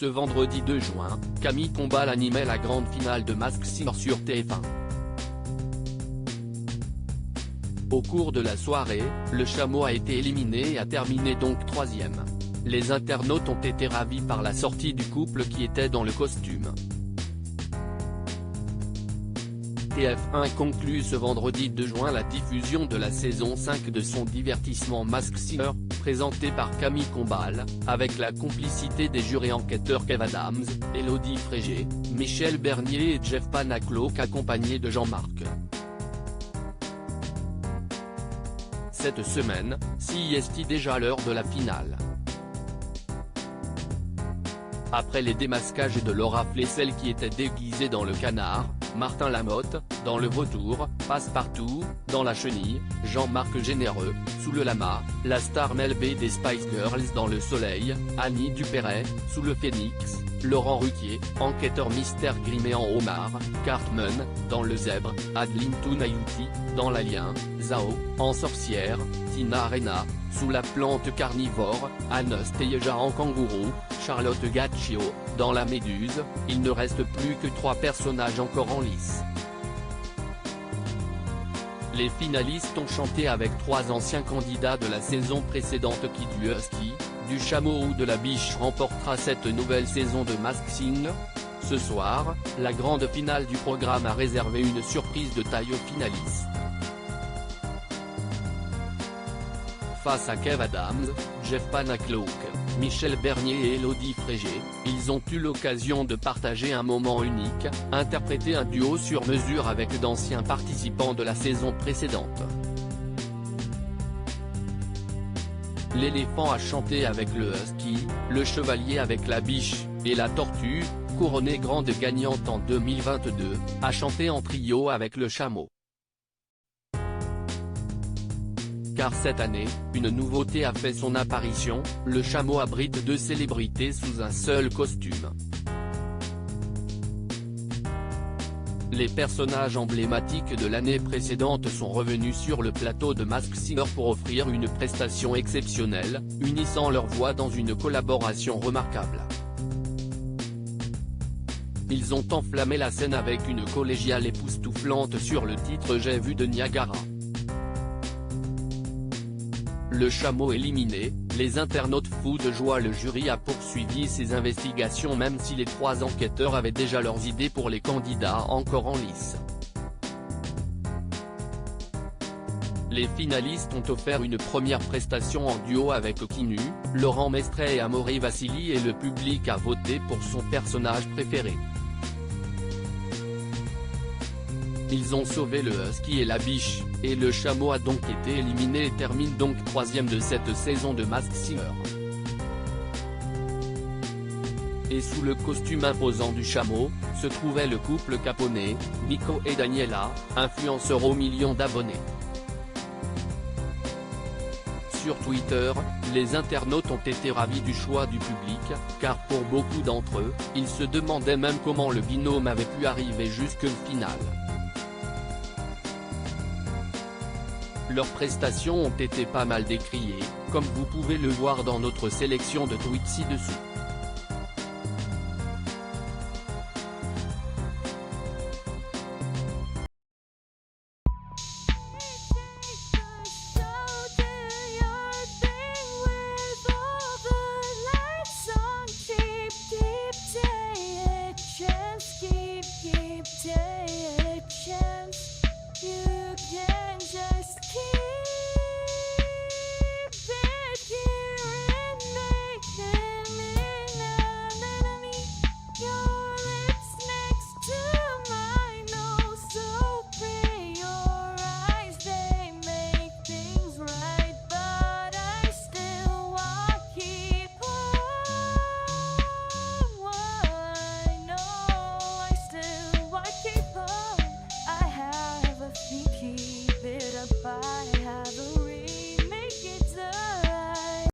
Ce vendredi 2 juin, Camille Combal animait la grande finale de Masked Singer sur TF1. Au cours de la soirée, le chameau a été éliminé et a terminé donc 3e. Les internautes ont été ravis par la sortie du couple qui était dans le costume. TF1 conclut ce vendredi 2 juin la diffusion de la saison 5 de son divertissement Masked Singer, présenté par Camille Combal, avec la complicité des jurés enquêteurs Kev Adams, Élodie Frégé, Michel Bernier et Jeff Panaclock accompagnés de Jean-Marc. Cette semaine, c'est déjà l'heure de la finale. Après les démasquages de Laura Flessel qui était déguisée dans le canard, Martin Lamotte, dans le vautour, Passepartout, dans la chenille, Jean-Marc Généreux, sous le lama, la star Mel B des Spice Girls dans le soleil, Annie Dupéret, sous le phénix, Laurent Ruquier, enquêteur mystère grimé en homard, Cartman, dans le zèbre, Adeline Tounayouti, dans l'alien, Zao, en sorcière, Tina Arena, sous la plante carnivore, Anastasia en kangourou, Charlotte Gaccio, dans la méduse. Il ne reste plus que 3 personnages encore en lice. Les finalistes ont chanté avec 3 anciens candidats de la saison précédente qui du husky, du chameau ou de la biche remportera cette nouvelle saison de Masked Singer. Ce soir, la grande finale du programme a réservé une surprise de taille aux finalistes. Face à Kev Adams, Jeff Panaclock, Michel Bernier et Élodie Frégé, ils ont eu l'occasion de partager un moment unique, interpréter un duo sur mesure avec d'anciens participants de la saison précédente. L'éléphant a chanté avec le husky, le chevalier avec la biche, et la tortue, couronnée grande gagnante en 2022, a chanté en trio avec le chameau. Car cette année, une nouveauté a fait son apparition, le chameau abrite 2 célébrités sous un seul costume. Les personnages emblématiques de l'année précédente sont revenus sur le plateau de Masked Singer pour offrir une prestation exceptionnelle, unissant leurs voix dans une collaboration remarquable. Ils ont enflammé la scène avec une collégiale époustouflante sur le titre J'ai vu de Niagara. Le chameau éliminé, les internautes fous de joie. Le jury a poursuivi ses investigations même si les 3 enquêteurs avaient déjà leurs idées pour les candidats encore en lice. Les finalistes ont offert une première prestation en duo avec Kinu, Laurent Mestret et Amaury Vassili et le public a voté pour son personnage préféré. Ils ont sauvé le husky et la biche, et le chameau a donc été éliminé et termine donc 3e de cette saison de Masked Singer. Et sous le costume imposant du chameau, se trouvait le couple caponais, Nico et Daniela, influenceurs aux millions d'abonnés. Sur Twitter, les internautes ont été ravis du choix du public, car pour beaucoup d'entre eux, ils se demandaient même comment le binôme avait pu arriver jusqu'en finale. Leurs prestations ont été pas mal décriées, comme vous pouvez le voir dans notre sélection de tweets ci-dessous.